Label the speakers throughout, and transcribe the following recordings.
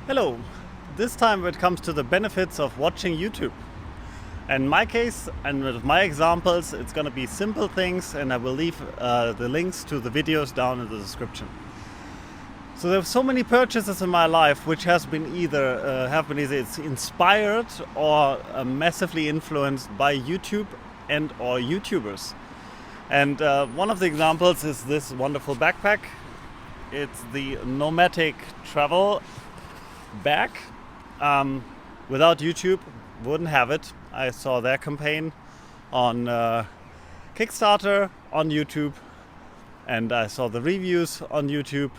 Speaker 1: Hello, this time it comes to the benefits of watching YouTube. In my case and with my examples, it's going to be simple things, and I will leave the links to the videos down in the description. So there are so many purchases in my life which have been either it's inspired or massively influenced by YouTube and or YouTubers. And one of the examples is this wonderful backpack. It's the Nomadic travel bag. Without YouTube, wouldn't have it. I saw their campaign on Kickstarter, on YouTube, and I saw the reviews on YouTube,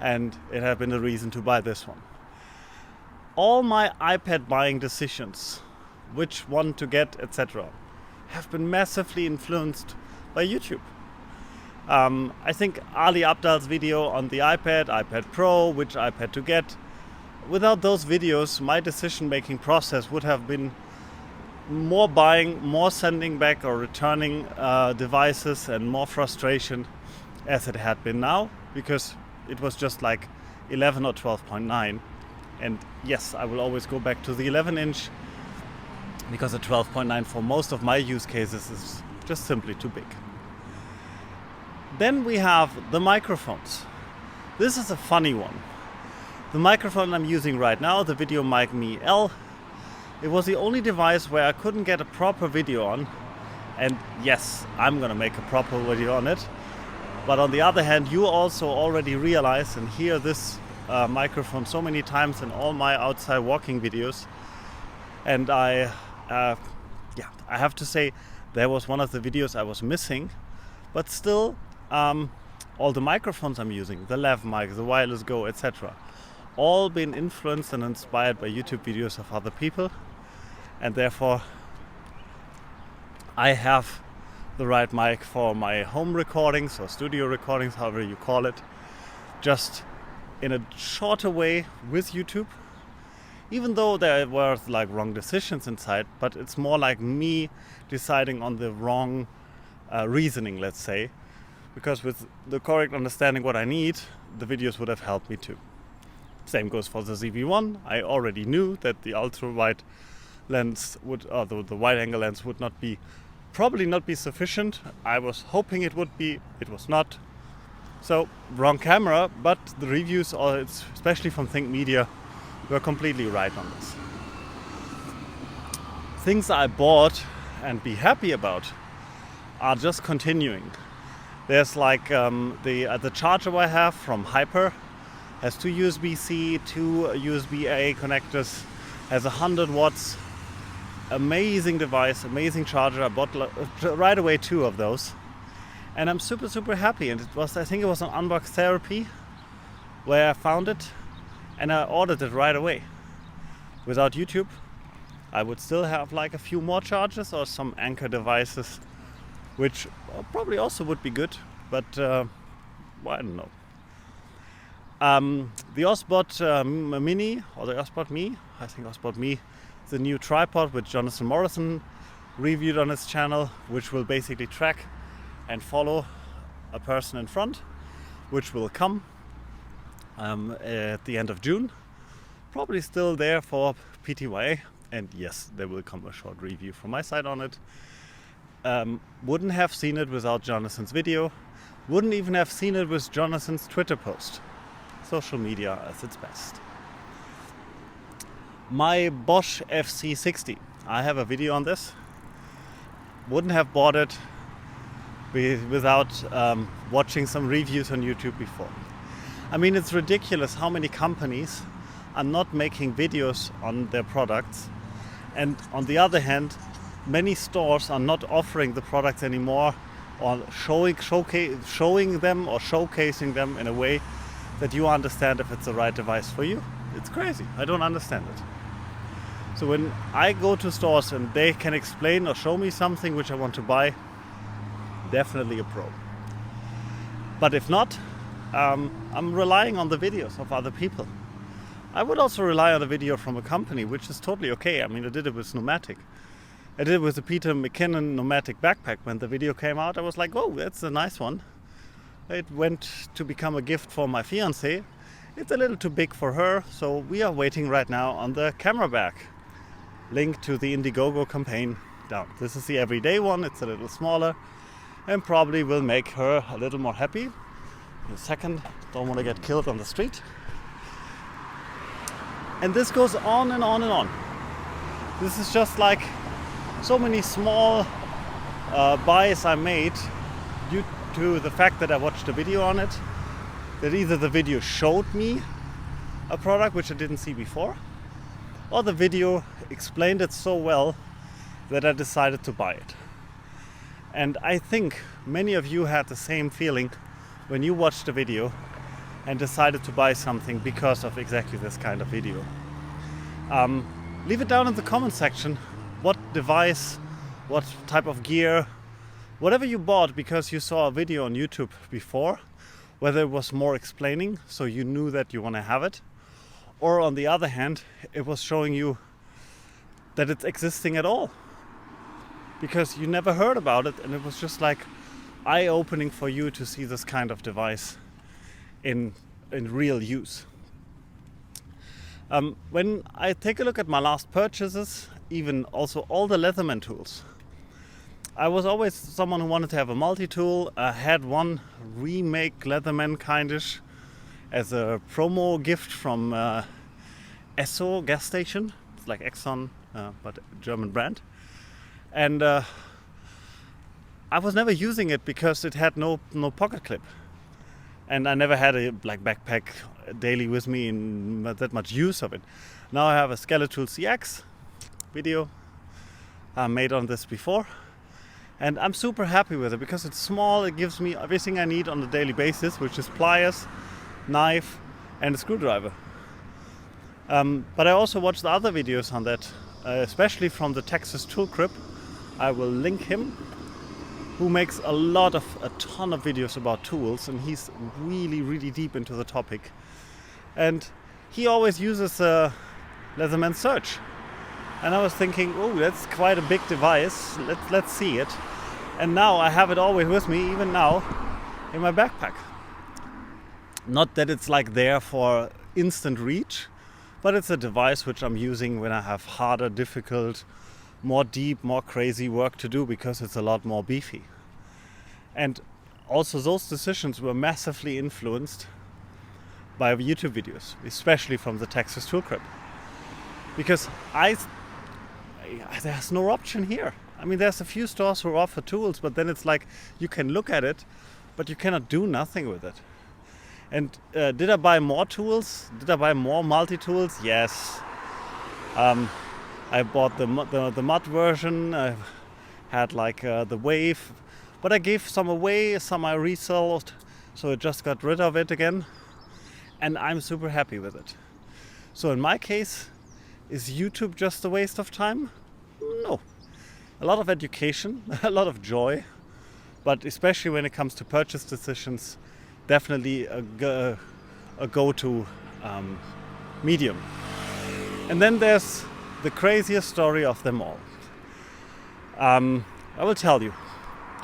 Speaker 1: and it had been a reason to buy this one. All my iPad buying decisions, which one to get, etc., have been massively influenced by YouTube. I think Ali Abdal's video on the iPad Pro, which iPad to get, without those videos, my decision-making process would have been more buying, more sending back or returning devices, and more frustration as it had been now, because it was just like 11 or 12.9. And yes, I will always go back to the 11-inch, because the 12.9 for most of my use cases is just simply too big. Then we have the microphones. This is a funny one. The microphone I'm using right now, the Video Mic Me L, it was the only device where I couldn't get a proper video on. And yes, I'm gonna make a proper video on it. But on the other hand, you also already realize and hear this microphone so many times in all my outside walking videos. And I have to say, there was one of the videos I was missing, but still, all the microphones I'm using, the lav mic, the wireless go, etc., all been influenced and inspired by YouTube videos of other people, and therefore I have the right mic for my home recordings or studio recordings, however you call it, just in a shorter way with YouTube. Even though there were like wrong decisions inside, but it's more like me deciding on the wrong reasoning, let's say, because with the correct understanding what I need, the videos would have helped me too. Same goes for the ZV-1. I already knew that the ultra-wide lens would, or the wide-angle lens would probably not be sufficient. I was hoping it would be. It was not. So wrong camera, but the reviews, especially from Think Media, were completely right on this. Things I bought and be happy about are just continuing. There's like the charger I have from Hyper has 2 USB-C, 2 USB-A connectors, has 100 watts. Amazing device, amazing charger. I bought right away 2 of those, and I'm super happy. And I think it was on Unbox Therapy where I found it, and I ordered it right away. Without YouTube, I would still have like a few more chargers or some Anchor devices, which probably also would be good, but well, I don't know. The Osbot Mini, or the Osbot Me, I think Osbot Me, the new tripod which Jonathan Morrison reviewed on his channel, which will basically track and follow a person in front, which will come at the end of June. Probably still there for PTYA, and yes, there will come a short review from my side on it. Wouldn't have seen it without Jonathan's video. Wouldn't even have seen it with Jonathan's Twitter post. Social media at its best. My Bosch FC60. I have a video on this. Wouldn't have bought it without watching some reviews on YouTube before. I mean, it's ridiculous how many companies are not making videos on their products, and on the other hand, many stores are not offering the products anymore, or showing them or showcasing them in a way that you understand if it's the right device for you. It's crazy. I don't understand it. So when I go to stores and they can explain or show me something which I want to buy, definitely a pro. But if not, I'm relying on the videos of other people. I would also rely on a video from a company, which is totally okay. I mean, I did it with Nomadic. I did it with the Peter McKinnon Nomadic backpack. When the video came out, I was like, oh, that's a nice one. It went to become a gift for my fiancée. it's a little too big for her, so we are waiting right now on the camera bag. Link to the Indiegogo campaign down. This is the everyday one, it's a little smaller and probably will make her a little more happy. In a second, don't want to get killed on the street. And this goes on and on and on. This is just like so many small buys I made due to the fact that I watched a video on it, that either the video showed me a product which I didn't see before, or the video explained it so well that I decided to buy it. And I think many of you had the same feeling when you watched the video and decided to buy something because of exactly this kind of video. Leave it down in the comment section what device, what type of gear, whatever you bought because you saw a video on YouTube before, whether it was more explaining so you knew that you want to have it, or on the other hand it was showing you that it's existing at all because you never heard about it, and it was just like eye-opening for you to see this kind of device in real use. When I take a look at my last purchases, even also all the Leatherman tools, I was always someone who wanted to have a multi-tool. I had one remake Leatherman kindish as a promo gift from Esso gas station. It's like Exxon, but a German brand. And I was never using it because it had no pocket clip. And I never had a backpack daily with me and not that much use of it. Now I have a Skeletool CX video made on this before. And I'm super happy with it because it's small. It gives me everything I need on a daily basis, which is pliers, knife and a screwdriver. But I also watched the other videos on that, especially from the Texas Tool Crib. I will link him, who makes a ton of videos about tools, and he's really deep into the topic. And he always uses a Leatherman Search. And I was thinking, oh, that's quite a big device. Let's see it. And now I have it always with me, even now, in my backpack. Not that it's like there for instant reach, but it's a device which I'm using when I have harder, difficult, more deep, more crazy work to do because it's a lot more beefy. And also those decisions were massively influenced by YouTube videos, especially from the Texas Tool Crib. Because there's no option here. I mean, there's a few stores who offer tools, but then it's like you can look at it, but you cannot do nothing with it. And did I buy more tools? Did I buy more multi-tools? Yes. I bought the mud version. I had the wave, but I gave some away, some I resold, so I just got rid of it again, and I'm super happy with it. So in my case, is YouTube just a waste of time? No. A lot of education, a lot of joy, but especially when it comes to purchase decisions, definitely a go-to medium. And then there's the craziest story of them all. I will tell you,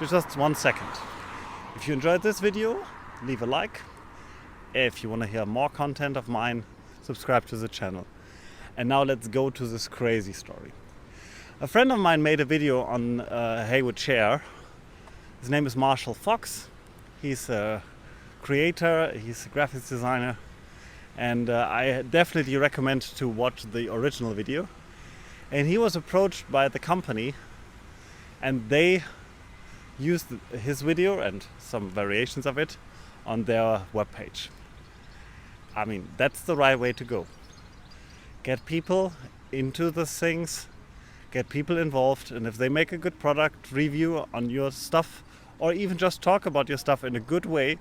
Speaker 1: just 1 second. If you enjoyed this video, leave a like. If you want to hear more content of mine, subscribe to the channel. And now let's go to this crazy story. A friend of mine made a video on Haywood Chair. His name is Marshall Fox. He's a creator, he's a graphics designer, and I definitely recommend to watch the original video. And he was approached by the company, and they used his video and some variations of it on their webpage. I mean, that's the right way to go. Get people into the things, get people involved, and if they make a good product review on your stuff, or even just talk about your stuff in a good way,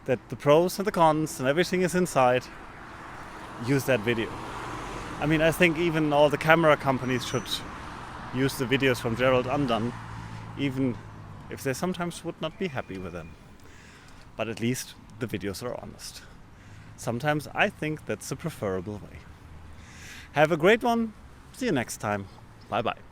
Speaker 1: that the pros and the cons and everything is inside, use that video. I mean, I think even all the camera companies should use the videos from Gerald Undone, even if they sometimes would not be happy with them. But at least the videos are honest. Sometimes I think that's the preferable way. Have a great one. See you next time. Bye bye.